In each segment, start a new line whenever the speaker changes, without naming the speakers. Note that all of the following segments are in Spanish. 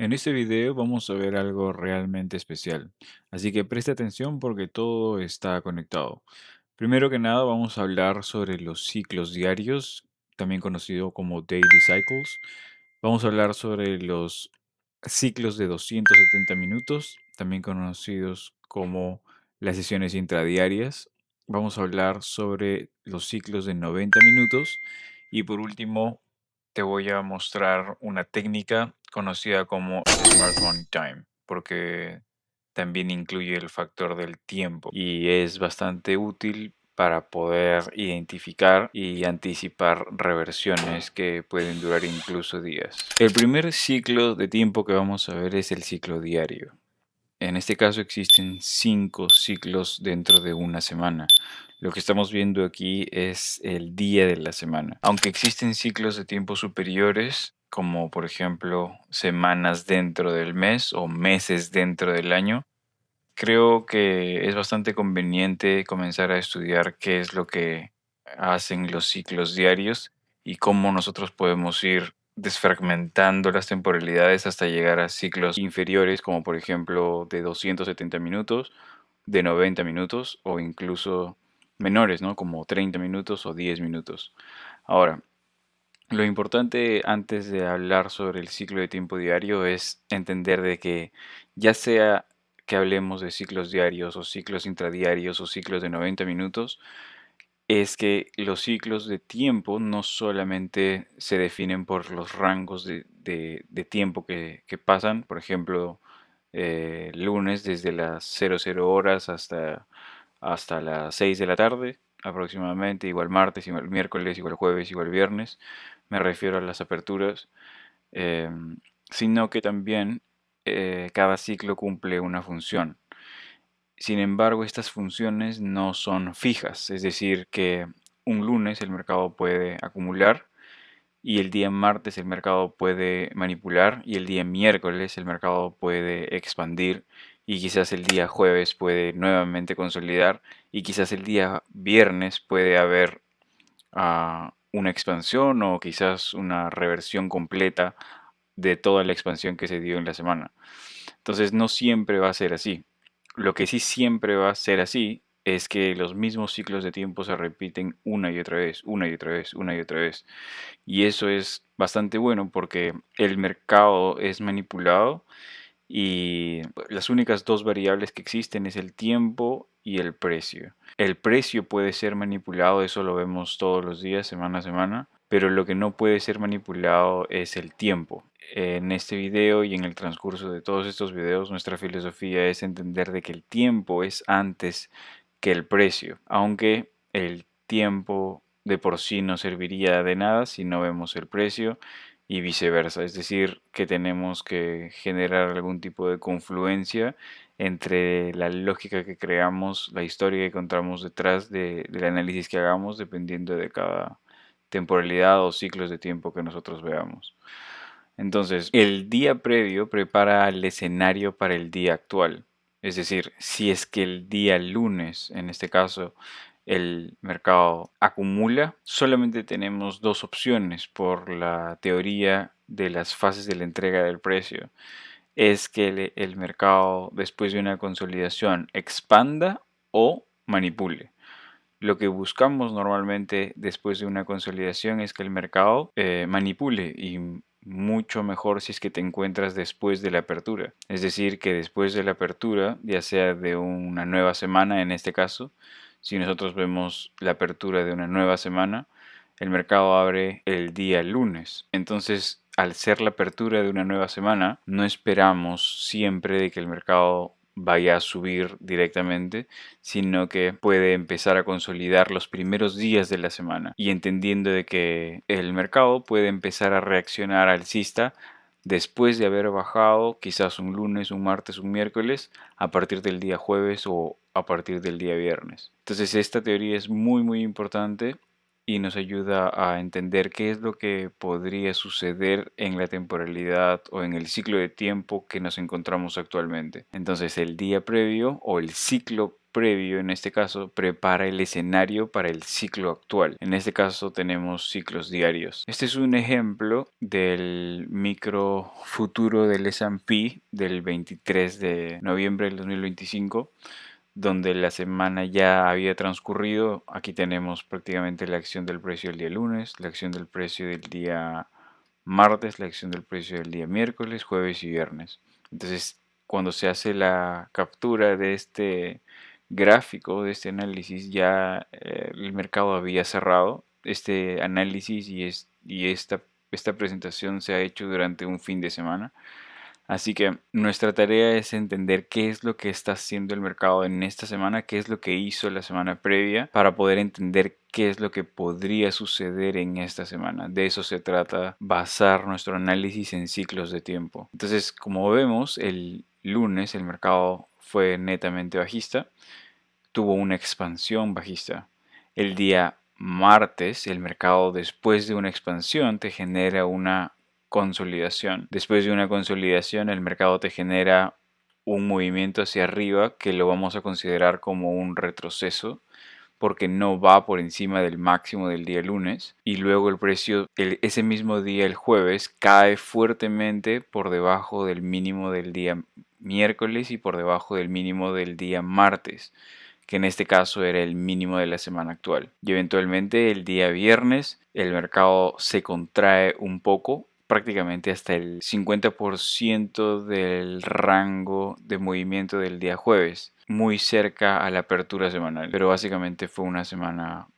En este video vamos a ver algo realmente especial, así que presta atención porque todo está conectado. Primero que nada vamos a hablar sobre los ciclos diarios, también conocido como daily cycles. Vamos a hablar sobre los ciclos de 270 minutos, también conocidos como las sesiones intradiarias. Vamos a hablar sobre los ciclos de 90 minutos y por último te voy a mostrar una técnica conocida como Smart Money Time, porque también incluye el factor del tiempo y es bastante útil para poder identificar y anticipar reversiones que pueden durar incluso días. El primer ciclo de tiempo que vamos a ver es el ciclo diario. En este caso existen 5 ciclos dentro de una semana. Lo que estamos viendo aquí es el día de la semana. Aunque existen ciclos de tiempo superiores, como por ejemplo semanas dentro del mes o meses dentro del año, creo que es bastante conveniente comenzar a estudiar qué es lo que hacen los ciclos diarios y cómo nosotros podemos ir desfragmentando las temporalidades hasta llegar a ciclos inferiores, como por ejemplo de 270 minutos, de 90 minutos o incluso menores, ¿no? Como 30 minutos o 10 minutos. Ahora, lo importante antes de hablar sobre el ciclo de tiempo diario es entender de que ya sea que hablemos de ciclos diarios o ciclos intradiarios o ciclos de 90 minutos, es que los ciclos de tiempo no solamente se definen por los rangos de tiempo que pasan, por ejemplo, lunes desde las 00 horas hasta las 6 de la tarde aproximadamente, igual martes, igual miércoles, igual jueves, igual viernes, me refiero a las aperturas, sino que también cada ciclo cumple una función. Sin embargo, estas funciones no son fijas, es decir, que un lunes el mercado puede acumular y el día martes el mercado puede manipular y el día miércoles el mercado puede expandir y quizás el día jueves puede nuevamente consolidar y quizás el día viernes puede haber una expansión o quizás una reversión completa de toda la expansión que se dio en la semana. Entonces no siempre va a ser así. Lo que sí siempre va a ser así es que los mismos ciclos de tiempo se repiten una y otra vez, una y otra vez, una y otra vez. Y eso es bastante bueno porque el mercado es manipulado y las únicas dos variables que existen es el tiempo y el precio. El precio puede ser manipulado, eso lo vemos todos los días, semana a semana, pero lo que no puede ser manipulado es el tiempo. En este video y en el transcurso de todos estos videos, nuestra filosofía es entender de que el tiempo es antes que el precio, aunque el tiempo de por sí no serviría de nada si no vemos el precio y viceversa. Es decir, que tenemos que generar algún tipo de confluencia entre la lógica que creamos, la historia que encontramos detrás del análisis que hagamos, dependiendo de cada temporalidad o ciclos de tiempo que nosotros veamos. Entonces, el día previo prepara el escenario para el día actual. Es decir, si es que el día lunes, en este caso, el mercado acumula, solamente tenemos dos opciones por la teoría de las fases de la entrega del precio. Es que el mercado, después de una consolidación, expanda o manipule. Lo que buscamos normalmente después de una consolidación es que el mercado manipule y mucho mejor si es que te encuentras después de la apertura. Es decir, que después de la apertura, ya sea de una nueva semana en este caso, si nosotros vemos la apertura de una nueva semana, el mercado abre el día lunes. Entonces, al ser la apertura de una nueva semana, no esperamos siempre de que el mercado vaya a subir directamente, sino que puede empezar a consolidar los primeros días de la semana y entendiendo de que el mercado puede empezar a reaccionar alcista después de haber bajado quizás un lunes, un martes, un miércoles, a partir del día jueves o a partir del día viernes. Entonces esta teoría es muy importante y nos ayuda a entender qué es lo que podría suceder en la temporalidad o en el ciclo de tiempo que nos encontramos actualmente. Entonces el día previo o el ciclo previo, en este caso, prepara el escenario para el ciclo actual. En este caso tenemos ciclos diarios. Este es un ejemplo del micro futuro del S&P del 23 de noviembre del 2025, donde la semana ya había transcurrido. Aquí tenemos prácticamente la acción del precio del día lunes, la acción del precio del día martes, la acción del precio del día miércoles, jueves y viernes. Entonces, cuando se hace la captura de este gráfico, de este análisis, ya el mercado había cerrado. Este análisis y esta presentación se ha hecho durante un fin de semana. Así que nuestra tarea es entender qué es lo que está haciendo el mercado en esta semana, qué es lo que hizo la semana previa, para poder entender qué es lo que podría suceder en esta semana. De eso se trata, basar nuestro análisis en ciclos de tiempo. Entonces, como vemos, el lunes el mercado fue netamente bajista, tuvo una expansión bajista. El día martes el mercado, después de una expansión, te genera una consolidación. Después de una consolidación el mercado te genera un movimiento hacia arriba que lo vamos a considerar como un retroceso, porque no va por encima del máximo del día lunes, y luego el precio ese mismo día, el jueves, cae fuertemente por debajo del mínimo del día miércoles y por debajo del mínimo del día martes, que en este caso era el mínimo de la semana actual. Y eventualmente el día viernes el mercado se contrae un poco, prácticamente hasta el 50% del rango de movimiento del día jueves, muy cerca a la apertura semanal. Pero básicamente fue una semana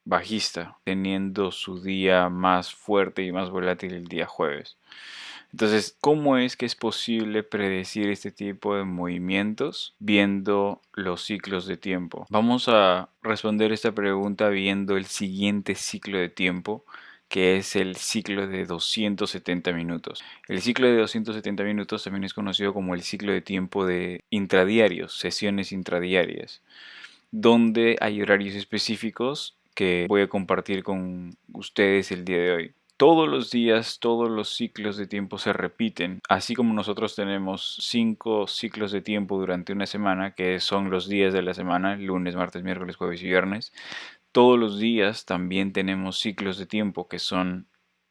bajista, teniendo su día más fuerte y más volátil el día jueves. Entonces, ¿cómo es que es posible predecir este tipo de movimientos viendo los ciclos de tiempo? Vamos a responder esta pregunta viendo el siguiente ciclo de tiempo, que es el ciclo de 270 minutos. El ciclo de 270 minutos también es conocido como el ciclo de tiempo de intradiarios, sesiones intradiarias, donde hay horarios específicos que voy a compartir con ustedes el día de hoy. Todos los días, todos los ciclos de tiempo se repiten, así como nosotros tenemos 5 ciclos de tiempo durante una semana, que son los días de la semana, lunes, martes, miércoles, jueves y viernes. Todos los días también tenemos ciclos de tiempo, que son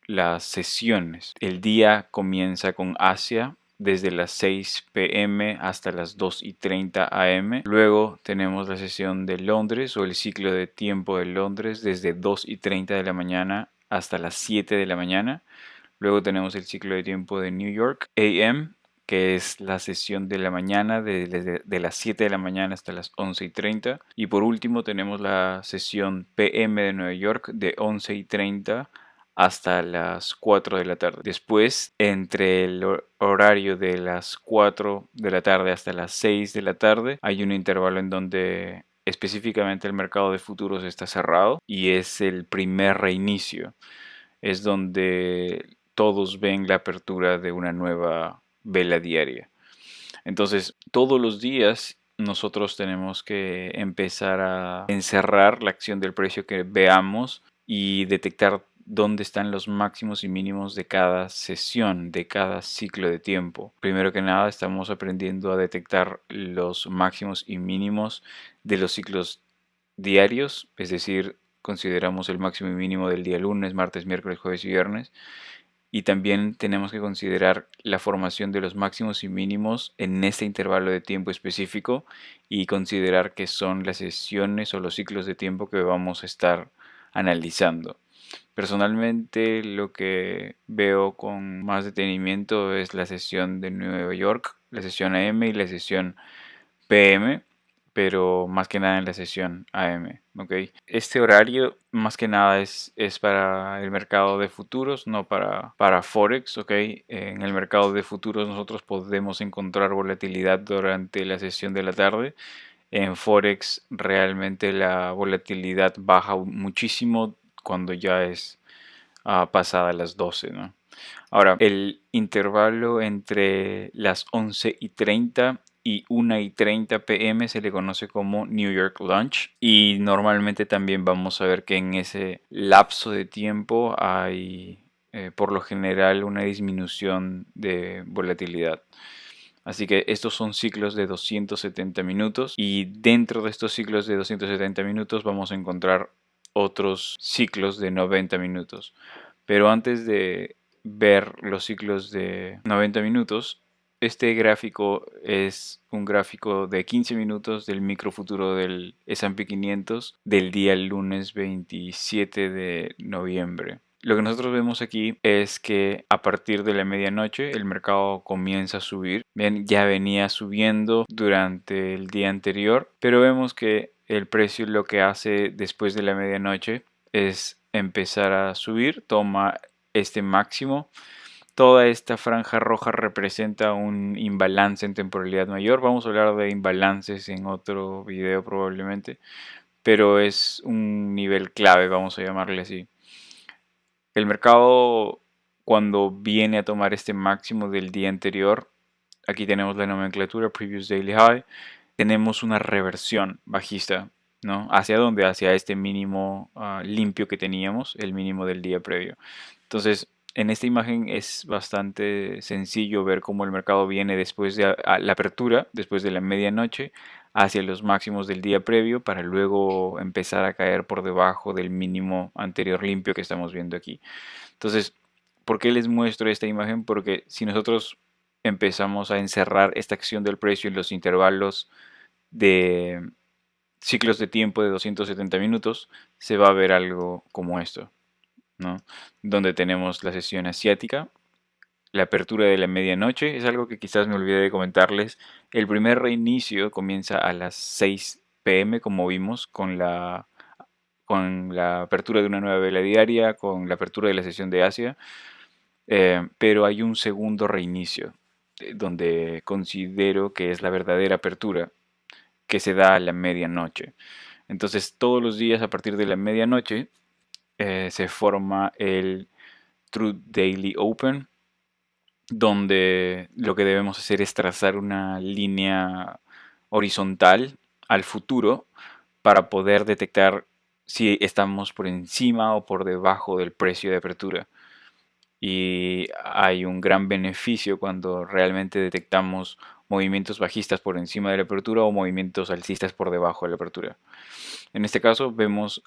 las sesiones. El día comienza con Asia, desde las 6 p.m. hasta las 2:30 a.m. Luego tenemos la sesión de Londres o el ciclo de tiempo de Londres desde 2:30 de la mañana hasta las 7 de la mañana. Luego tenemos el ciclo de tiempo de New York AM, que es la sesión de la mañana de las 7 de la mañana hasta las 11:30. Y por último tenemos la sesión PM de Nueva York de 11:30 hasta las 4 de la tarde. Después, entre el horario de las 4 de la tarde hasta las 6 de la tarde, hay un intervalo en donde específicamente el mercado de futuros está cerrado y es el primer reinicio. Es donde todos ven la apertura de una nueva vela diaria. Entonces, todos los días nosotros tenemos que empezar a encerrar la acción del precio que veamos y detectar dónde están los máximos y mínimos de cada sesión, de cada ciclo de tiempo. Primero que nada, estamos aprendiendo a detectar los máximos y mínimos de los ciclos diarios, es decir, consideramos el máximo y mínimo del día lunes, martes, miércoles, jueves y viernes. Y también tenemos que considerar la formación de los máximos y mínimos en este intervalo de tiempo específico y considerar que son las sesiones o los ciclos de tiempo que vamos a estar analizando. Personalmente, lo que veo con más detenimiento es la sesión de Nueva York, la sesión AM y la sesión PM, pero más que nada en la sesión AM, ¿ok? Este horario más que nada es para el mercado de futuros, no para Forex, ¿ok? En el mercado de futuros nosotros podemos encontrar volatilidad durante la sesión de la tarde. En Forex realmente la volatilidad baja muchísimo cuando ya es pasada las 12, ¿no? Ahora, el intervalo entre las 11:30 y 1:30 p.m. se le conoce como New York Lunch, y normalmente también vamos a ver que en ese lapso de tiempo hay por lo general una disminución de volatilidad. Así que estos son ciclos de 270 minutos y dentro de estos ciclos de 270 minutos vamos a encontrar otros ciclos de 90 minutos. Pero antes de ver los ciclos de 90 minutos, este gráfico es un gráfico de 15 minutos del microfuturo del S&P 500 del día lunes 27 de noviembre. Lo que nosotros vemos aquí es que a partir de la medianoche el mercado comienza a subir. Bien, ya venía subiendo durante el día anterior, pero vemos que el precio lo que hace después de la medianoche es empezar a subir, toma este máximo. Toda esta franja roja representa un imbalance en temporalidad mayor. Vamos a hablar de imbalances en otro video probablemente, pero es un nivel clave, vamos a llamarle así. El mercado, cuando viene a tomar este máximo del día anterior, aquí tenemos la nomenclatura Previous Daily High, tenemos una reversión bajista, ¿no? ¿Hacia dónde? Hacia este mínimo limpio que teníamos, el mínimo del día previo. Entonces, en esta imagen es bastante sencillo ver cómo el mercado viene después de la apertura, después de la medianoche, hacia los máximos del día previo para luego empezar a caer por debajo del mínimo anterior limpio que estamos viendo aquí. Entonces, ¿por qué les muestro esta imagen? Porque si nosotros empezamos a encerrar esta acción del precio en los intervalos de ciclos de tiempo de 270 minutos, se va a ver algo como esto, ¿no? Donde tenemos la sesión asiática, la apertura de la medianoche, es algo que quizás me olvidé de comentarles. El primer reinicio comienza a las 6 p.m., como vimos, con la apertura de una nueva vela diaria, con la apertura de la sesión de Asia, pero hay un segundo reinicio, donde considero que es la verdadera apertura, que se da a la medianoche. Entonces, todos los días a partir de la medianoche se forma el True Daily Open, donde lo que debemos hacer es trazar una línea horizontal al futuro para poder detectar si estamos por encima o por debajo del precio de apertura. Y hay un gran beneficio cuando realmente detectamos movimientos bajistas por encima de la apertura o movimientos alcistas por debajo de la apertura. En este caso vemos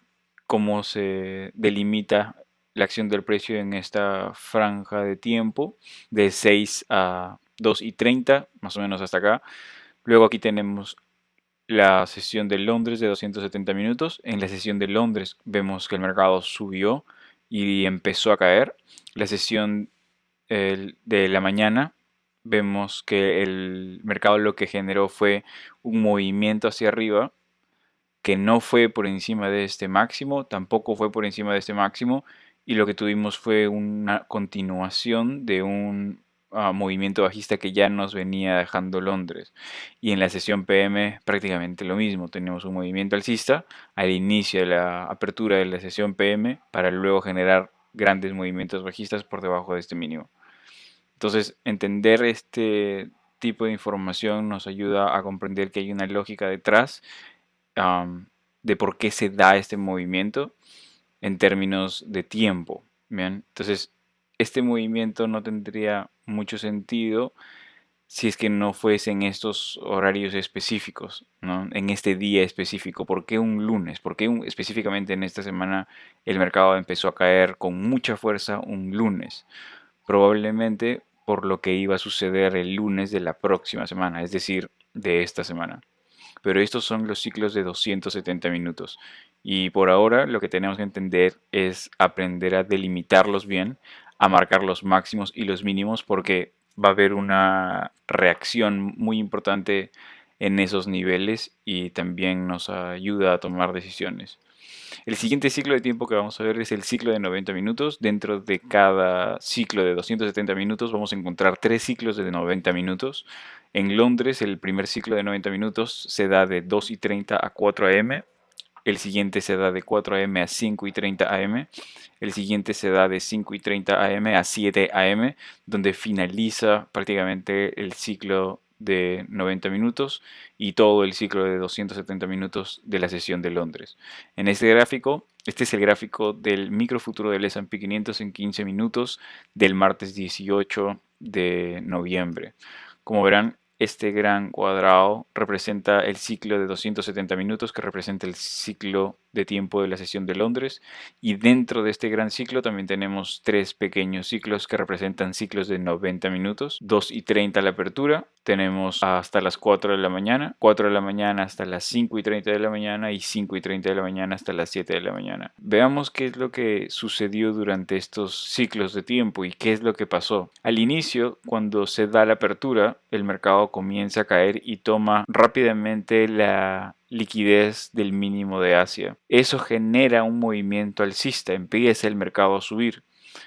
cómo se delimita la acción del precio en esta franja de tiempo de 6 a 2:30, más o menos hasta acá. Luego aquí tenemos la sesión de Londres de 270 minutos. En la sesión de Londres vemos que el mercado subió y empezó a caer. La sesión de la mañana vemos que el mercado lo que generó fue un movimiento hacia arriba que no fue por encima de este máximo, tampoco fue por encima de este máximo, y lo que tuvimos fue una continuación de un movimiento bajista que ya nos venía dejando Londres. Y en la sesión PM prácticamente lo mismo, tenemos un movimiento alcista al inicio de la apertura de la sesión PM para luego generar grandes movimientos bajistas por debajo de este mínimo. Entonces, entender este tipo de información nos ayuda a comprender que hay una lógica detrás am, de por qué se da este movimiento en términos de tiempo. ¿Bien? Entonces, este movimiento no tendría mucho sentido si es que no fuese en estos horarios específicos, ¿no? En este día específico. ¿Por qué un lunes? ¿Por qué específicamente en esta semana el mercado empezó a caer con mucha fuerza un lunes? Probablemente por lo que iba a suceder el lunes de la próxima semana, es decir, de esta semana. Pero estos son los ciclos de 270 minutos. Y por ahora lo que tenemos que entender es aprender a delimitarlos bien, a marcar los máximos y los mínimos, porque va a haber una reacción muy importante en esos niveles y también nos ayuda a tomar decisiones. El siguiente ciclo de tiempo que vamos a ver es el ciclo de 90 minutos. Dentro de cada ciclo de 270 minutos vamos a encontrar tres ciclos de 90 minutos. En Londres el primer ciclo de 90 minutos se da de 2:30 a 4 a.m. El siguiente se da de 4 a.m. a 5:30 a.m. El siguiente se da de 5:30 a.m. a 7 a.m., donde finaliza prácticamente el ciclo de 90 minutos y todo el ciclo de 270 minutos de la sesión de Londres. En este gráfico, este es el gráfico del microfuturo del S&P 500 en 15 minutos del martes 18 de noviembre. Como verán, este gran cuadrado representa el ciclo de 270 minutos, que representa el ciclo de tiempo de la sesión de Londres. Y dentro de este gran ciclo también tenemos tres pequeños ciclos que representan ciclos de 90 minutos. 2:30 la apertura, tenemos hasta las 4 de la mañana, 4 de la mañana hasta las 5:30 de la mañana y 5:30 de la mañana hasta las 7 de la mañana. Veamos qué es lo que sucedió durante estos ciclos de tiempo y qué es lo que pasó. Al inicio, cuando se da la apertura, el mercado comienza a caer y toma rápidamente la liquidez del mínimo de Asia. Eso genera un movimiento alcista, empieza el mercado a subir.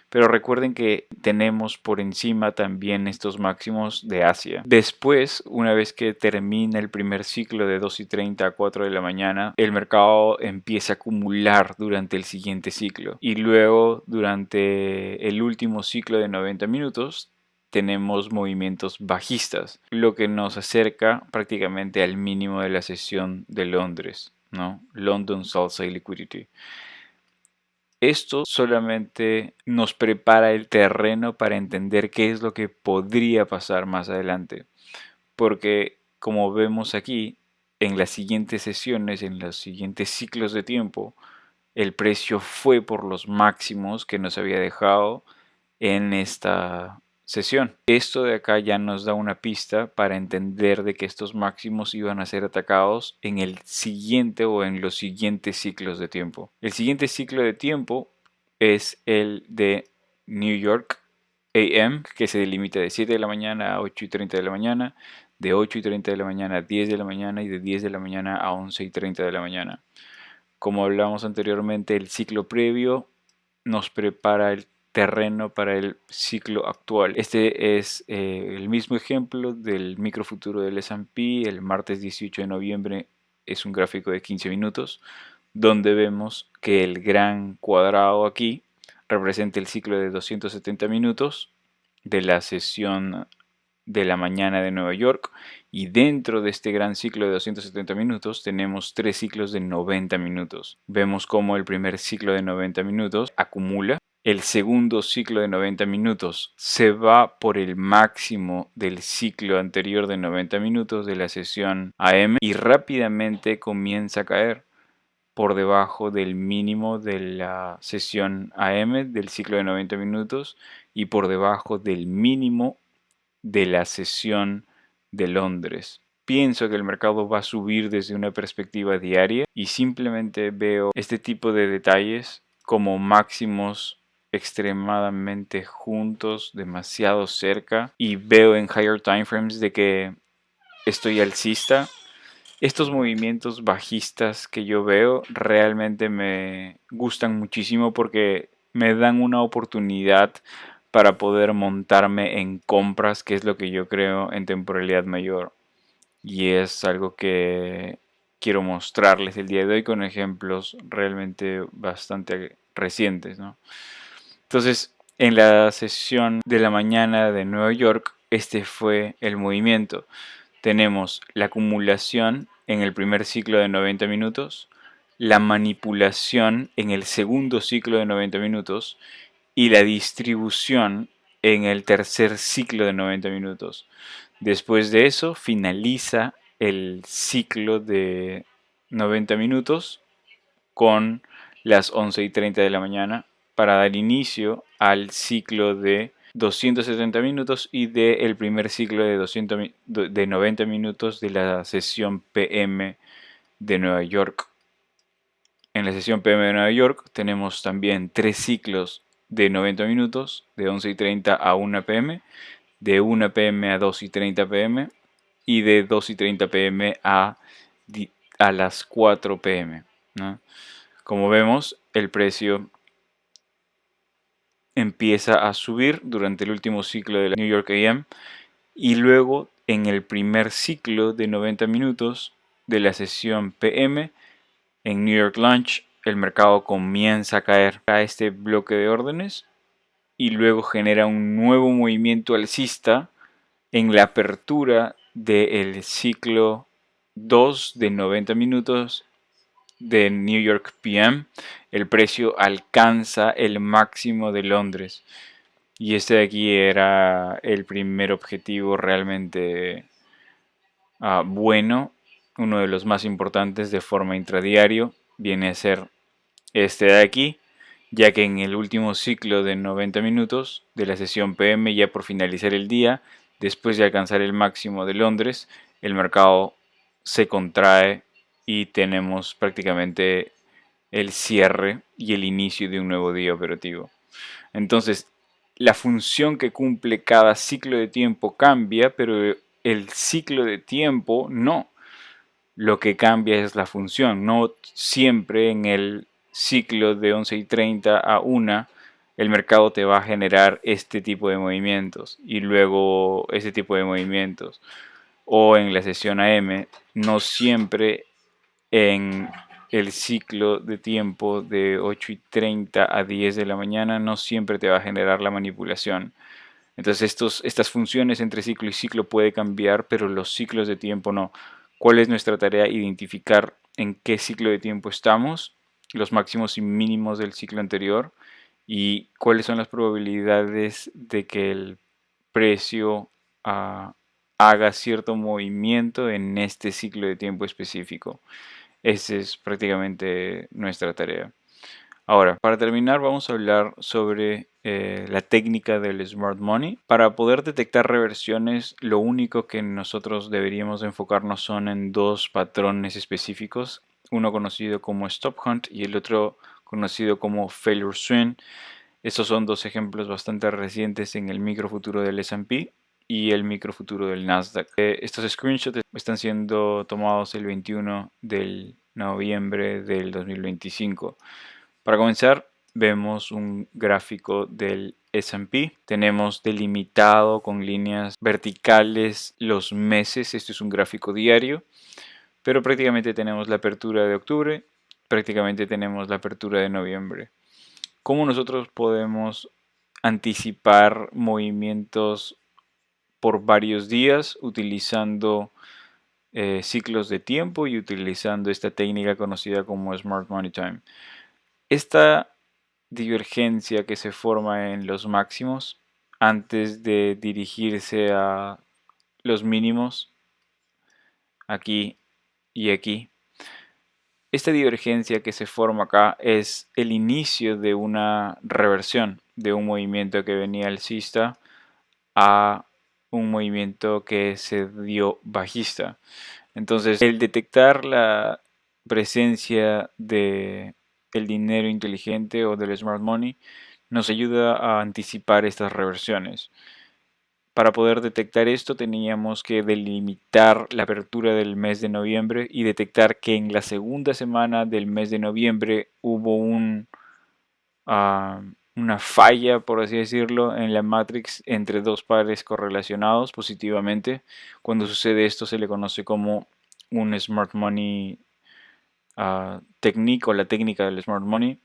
Pero recuerden que tenemos por encima también estos máximos de Asia. Después, una vez que termina el primer ciclo de 2:30 a 4 de la mañana, el mercado empieza a acumular durante el siguiente ciclo. Y luego, durante el último ciclo de 90 minutos, tenemos movimientos bajistas, lo que nos acerca prácticamente al mínimo de la sesión de Londres, ¿no? London Sell Side Liquidity. Esto solamente nos prepara el terreno para entender qué es lo que podría pasar más adelante. Porque como vemos aquí, en las siguientes sesiones, en los siguientes ciclos de tiempo, el precio fue por los máximos que nos había dejado en esta sesión. Esto de acá ya nos da una pista para entender de que estos máximos iban a ser atacados en el siguiente o en los siguientes ciclos de tiempo. El siguiente ciclo de tiempo es el de New York AM, que se delimita de 7 de la mañana a 8:30 de la mañana, de 8:30 de la mañana a 10 de la mañana y de 10 de la mañana a 11:30 de la mañana. Como hablamos anteriormente, el ciclo previo nos prepara el terreno para el ciclo actual. Este es el mismo ejemplo del microfuturo del S&P. El martes 18 de noviembre es un gráfico de 15 minutos donde vemos que el gran cuadrado aquí representa el ciclo de 270 minutos de la sesión de la mañana de Nueva York, y dentro de este gran ciclo de 270 minutos tenemos tres ciclos de 90 minutos. Vemos cómo el primer ciclo de 90 minutos acumula, el segundo ciclo de 90 minutos se va por el máximo del ciclo anterior de 90 minutos de la sesión AM y rápidamente comienza a caer por debajo del mínimo de la sesión AM del ciclo de 90 minutos y por debajo del mínimo de la sesión de Londres. Pienso que el mercado va a subir desde una perspectiva diaria y simplemente veo este tipo de detalles como máximos extremadamente juntos, demasiado cerca, y veo en higher time frames de que estoy alcista. Estos movimientos bajistas que yo veo realmente me gustan muchísimo porque me dan una oportunidad para poder montarme en compras, que es lo que yo creo en temporalidad mayor. Y es algo que quiero mostrarles el día de hoy con ejemplos realmente bastante recientes, ¿no? Entonces, en la sesión de la mañana de Nueva York, este fue el movimiento. Tenemos la acumulación en el primer ciclo de 90 minutos, la manipulación en el segundo ciclo de 90 minutos y la distribución en el tercer ciclo de 90 minutos. Después de eso finaliza el ciclo de 90 minutos con las 11:30 de la mañana para dar inicio al ciclo de 270 minutos y del primer ciclo de 90 minutos de la sesión PM de Nueva York. En la sesión PM de Nueva York tenemos también tres ciclos de 90 minutos, de 11:30 a 1 pm, de 1 pm a 2:30 pm y de 2:30 pm a las 4 pm, ¿no? Como vemos, el precio empieza a subir durante el último ciclo de la New York AM y luego en el primer ciclo de 90 minutos de la sesión PM en New York Lunch el mercado comienza a caer a este bloque de órdenes y luego genera un nuevo movimiento alcista en la apertura del ciclo 2 de 90 minutos de New York PM. El precio alcanza el máximo de Londres y este de aquí era el primer objetivo realmente bueno, uno de los más importantes de forma intradiario, viene a ser este de aquí, ya que en el último ciclo de 90 minutos de la sesión PM, ya por finalizar el día, después de alcanzar el máximo de Londres, el mercado se contrae y tenemos prácticamente el cierre y el inicio de un nuevo día operativo. Entonces, la función que cumple cada ciclo de tiempo cambia, pero el ciclo de tiempo no. Lo que cambia es la función. No siempre en el ciclo de 11:30 a 1 el mercado te va a generar este tipo de movimientos y luego este tipo de movimientos. O en la sesión AM, no siempre en el ciclo de tiempo de 8:30 a 10 de la mañana, no siempre te va a generar la manipulación. Entonces estas funciones entre ciclo y ciclo puede cambiar, pero los ciclos de tiempo no. ¿Cuál es nuestra tarea? Identificar en qué ciclo de tiempo estamos, los máximos y mínimos del ciclo anterior y cuáles son las probabilidades de que el precio ah, haga cierto movimiento en este ciclo de tiempo específico. Esa es prácticamente nuestra tarea. Ahora, para terminar, vamos a hablar sobre la técnica del Smart Money. Para poder detectar reversiones, lo único que nosotros deberíamos enfocarnos son en dos patrones específicos, uno conocido como Stop Hunt y el otro conocido como Failure Swing. Estos son dos ejemplos bastante recientes en el microfuturo del S&P y el microfuturo del Nasdaq. Estos screenshots están siendo tomados el 21 de noviembre del 2025. Para comenzar, vemos un gráfico del S&P. Tenemos delimitado con líneas verticales los meses. Este es un gráfico diario, pero prácticamente tenemos la apertura de octubre, prácticamente tenemos la apertura de noviembre. ¿Cómo nosotros podemos anticipar movimientos por varios días utilizando ciclos de tiempo y utilizando esta técnica conocida como Smart Money Time? Esta divergencia que se forma en los máximos antes de dirigirse a los mínimos aquí y aquí. Esta divergencia que se forma acá es el inicio de una reversión de un movimiento que venía alcista a un movimiento que se dio bajista. Entonces, el detectar la presencia de el dinero inteligente o del smart money nos ayuda a anticipar estas reversiones. Para poder detectar esto teníamos que delimitar la apertura del mes de noviembre y detectar que en la segunda semana del mes de noviembre hubo una falla, por así decirlo, en la matrix entre dos pares correlacionados positivamente. Cuando sucede esto se le conoce como un smart money technique o la técnica del smart money,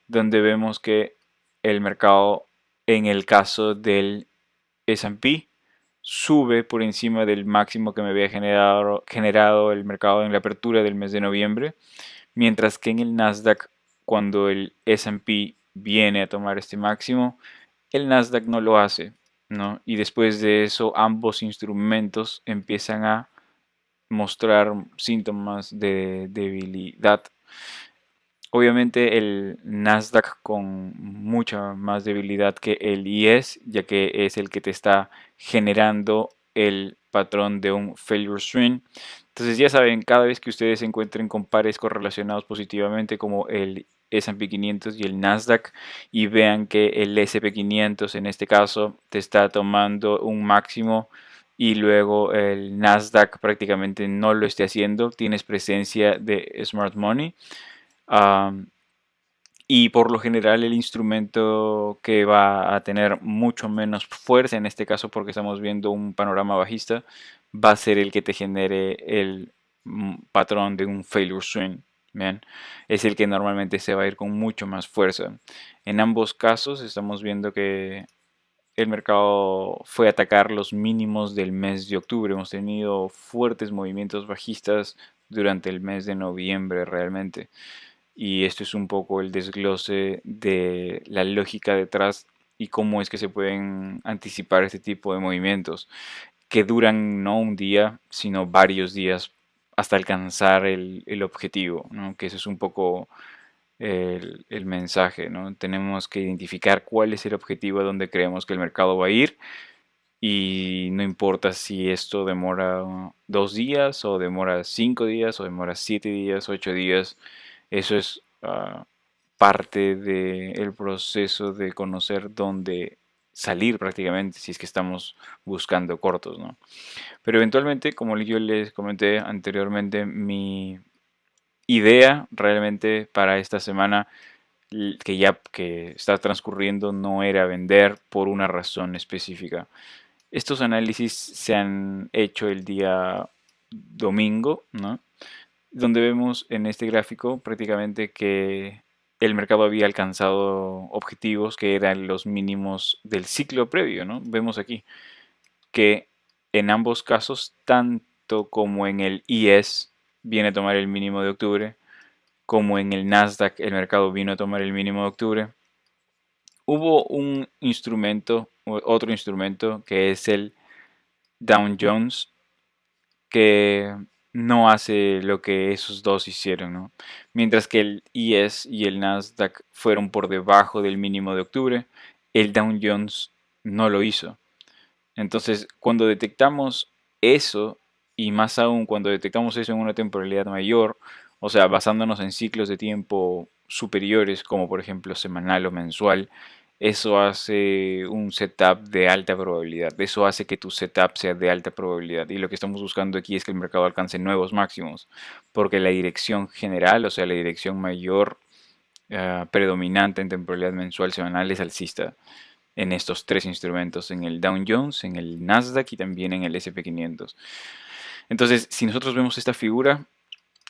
donde vemos que el mercado, en el caso del S&P, sube por encima del máximo que me había generado el mercado en la apertura del mes de noviembre, mientras que en el Nasdaq, cuando el S&P viene a tomar este máximo, el Nasdaq no lo hace, ¿no? Y después de eso, ambos instrumentos empiezan a mostrar síntomas de debilidad. Obviamente el Nasdaq con mucha más debilidad que el IS, ya que es el que te está generando el patrón de un failure swing. Entonces ya saben, cada vez que ustedes se encuentren con pares correlacionados positivamente como el S&P 500 y el Nasdaq y vean que el S&P 500 en este caso te está tomando un máximo y luego el Nasdaq prácticamente no lo esté haciendo, tienes presencia de Smart Money. Um, y por lo general el instrumento que va a tener mucho menos fuerza, en este caso porque estamos viendo un panorama bajista, va a ser el que te genere el patrón de un failure swing. ¿Bien? Es el que normalmente se va a ir con mucho más fuerza. En ambos casos estamos viendo que el mercado fue a atacar los mínimos del mes de octubre. Hemos tenido fuertes movimientos bajistas durante el mes de noviembre realmente. Y esto es un poco el desglose de la lógica detrás y cómo es que se pueden anticipar este tipo de movimientos. que duran no un día, sino varios días hasta alcanzar el objetivo, ¿no? Que ese es un poco el mensaje, ¿no? Tenemos que identificar cuál es el objetivo a donde creemos que el mercado va a ir y no importa si esto demora 2 días o demora 5 días o demora 7 días, 8 días, eso es parte del proceso de conocer dónde salir prácticamente si es que estamos buscando cortos, ¿no? Pero eventualmente, como yo les comenté anteriormente, mi idea realmente para esta semana que ya que está transcurriendo no era vender por una razón específica. Estos análisis se han hecho el día domingo, ¿no? Donde vemos en este gráfico prácticamente que el mercado había alcanzado objetivos que eran los mínimos del ciclo previo, ¿no? Vemos aquí que en ambos casos, tanto como en el IS viene a tomar el mínimo de octubre, como en el Nasdaq el mercado vino a tomar el mínimo de octubre, hubo un instrumento, otro instrumento que es el Dow Jones, que no hace lo que esos dos hicieron, ¿no? Mientras que el IS y el Nasdaq fueron por debajo del mínimo de octubre, el Dow Jones no lo hizo. Entonces, cuando detectamos eso, y más aún cuando detectamos eso en una temporalidad mayor, o sea, basándonos en ciclos de tiempo superiores, como por ejemplo semanal o mensual, eso hace un setup de alta probabilidad. Eso hace que tu setup sea de alta probabilidad. Y lo que estamos buscando aquí es que el mercado alcance nuevos máximos, porque la dirección general, o sea, la dirección mayor predominante en temporalidad mensual semanal es alcista en estos tres instrumentos, en el Dow Jones, en el Nasdaq y también en el S&P 500. Entonces, si nosotros vemos esta figura,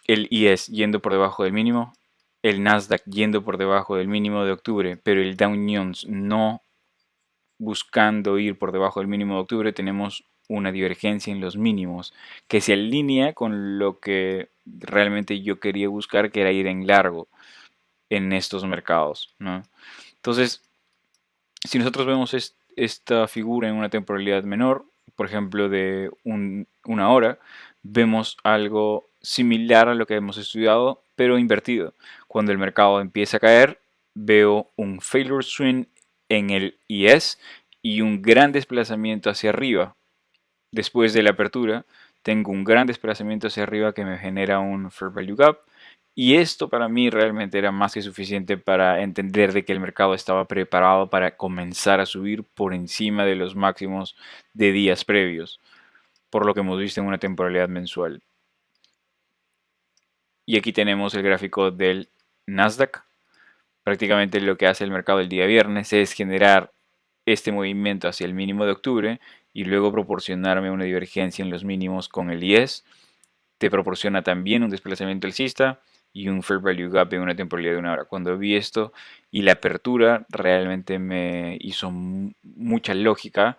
el IS yendo por debajo del mínimo, el Nasdaq yendo por debajo del mínimo de octubre, pero el Dow Jones no buscando ir por debajo del mínimo de octubre, tenemos una divergencia en los mínimos que se alinea con lo que realmente yo quería buscar, que era ir en largo en estos mercados, ¿no? Entonces, si nosotros vemos esta figura en una temporalidad menor, por ejemplo de una hora, vemos algo similar a lo que hemos estudiado, pero invertido. Cuando el mercado empieza a caer, veo un failure swing en el IS y un gran desplazamiento hacia arriba. Después de la apertura, tengo un gran desplazamiento hacia arriba que me genera un Fair Value Gap. Y esto para mí realmente era más que suficiente para entender de que el mercado estaba preparado para comenzar a subir por encima de los máximos de días previos, por lo que hemos visto en una temporalidad mensual. Y aquí tenemos el gráfico del Nasdaq. Prácticamente lo que hace el mercado el día viernes es generar este movimiento hacia el mínimo de octubre y luego proporcionarme una divergencia en los mínimos con el IS. Te proporciona también un desplazamiento alcista y un Fair Value Gap en una temporalidad de una hora. Cuando vi esto y la apertura, realmente me hizo mucha lógica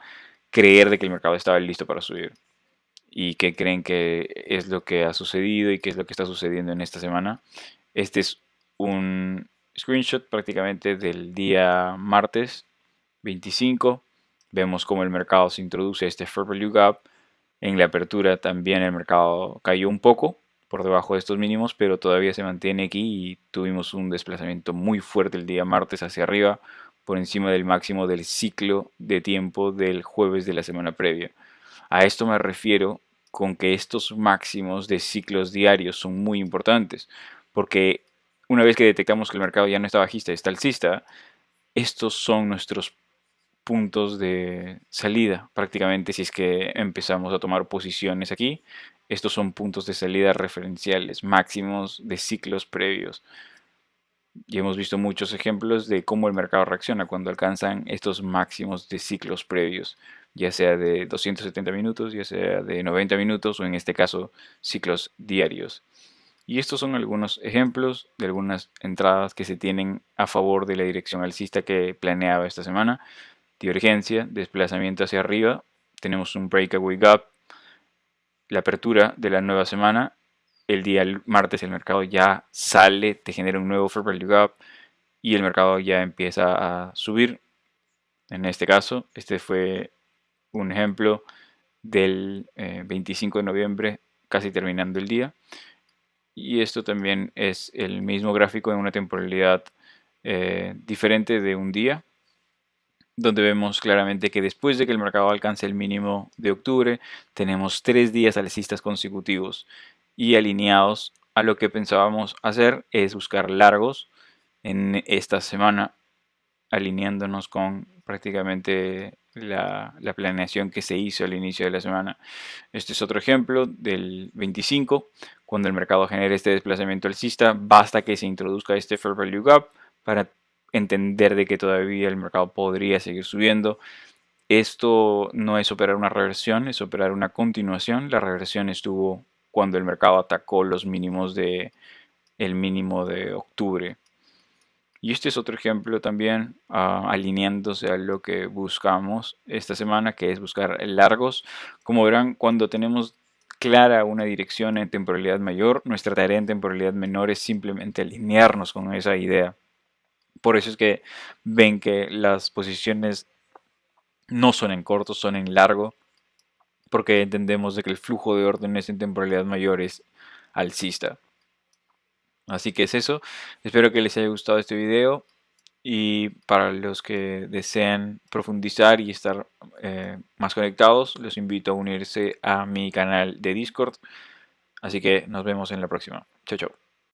creer de que el mercado estaba listo para subir. ¿Y qué creen que es lo que ha sucedido y qué es lo que está sucediendo en esta semana? Este es un screenshot prácticamente del día martes 25. Vemos cómo el mercado se introduce a este Fair Value Gap. En la apertura también el mercado cayó un poco por debajo de estos mínimos, pero todavía se mantiene aquí y tuvimos un desplazamiento muy fuerte el día martes hacia arriba, por encima del máximo del ciclo de tiempo del jueves de la semana previa. A esto me refiero con que estos máximos de ciclos diarios son muy importantes, porque una vez que detectamos que el mercado ya no está bajista, está alcista, estos son nuestros puntos de salida prácticamente si es que empezamos a tomar posiciones aquí. Estos son puntos de salida referenciales máximos de ciclos previos. Y hemos visto muchos ejemplos de cómo el mercado reacciona cuando alcanzan estos máximos de ciclos previos, ya sea de 270 minutos, ya sea de 90 minutos o en este caso ciclos diarios. Y estos son algunos ejemplos de algunas entradas que se tienen a favor de la dirección alcista que planeaba esta semana. Divergencia, desplazamiento hacia arriba, tenemos un breakaway gap, la apertura de la nueva semana, el día martes el mercado ya sale, te genera un nuevo fair value gap y el mercado ya empieza a subir. En este caso, este fue un ejemplo del 25 de noviembre, casi terminando el día. Y esto también es el mismo gráfico en una temporalidad diferente de un día, donde vemos claramente que después de que el mercado alcance el mínimo de octubre, tenemos 3 días alcistas consecutivos y alineados a lo que pensábamos hacer es buscar largos en esta semana, alineándonos con prácticamente la planeación que se hizo al inicio de la semana. Este es otro ejemplo del 25, cuando el mercado genere este desplazamiento alcista, basta que se introduzca este Fair Value Gap para entender de que todavía el mercado podría seguir subiendo. Esto no es operar una reversión, es operar una continuación. La reversión estuvo cuando el mercado atacó los mínimos de el mínimo de octubre. Y este es otro ejemplo también alineándose a lo que buscamos esta semana, que es buscar largos. Como verán, cuando tenemos clara una dirección en temporalidad mayor, nuestra tarea en temporalidad menor es simplemente alinearnos con esa idea. Por eso es que ven que las posiciones no son en corto, son en largo, porque entendemos de que el flujo de órdenes en temporalidad mayor es alcista. Así que es eso. Espero que les haya gustado este video. Y para los que desean profundizar y estar más conectados, los invito a unirse a mi canal de Discord. Así que nos vemos en la próxima. Chao, chao.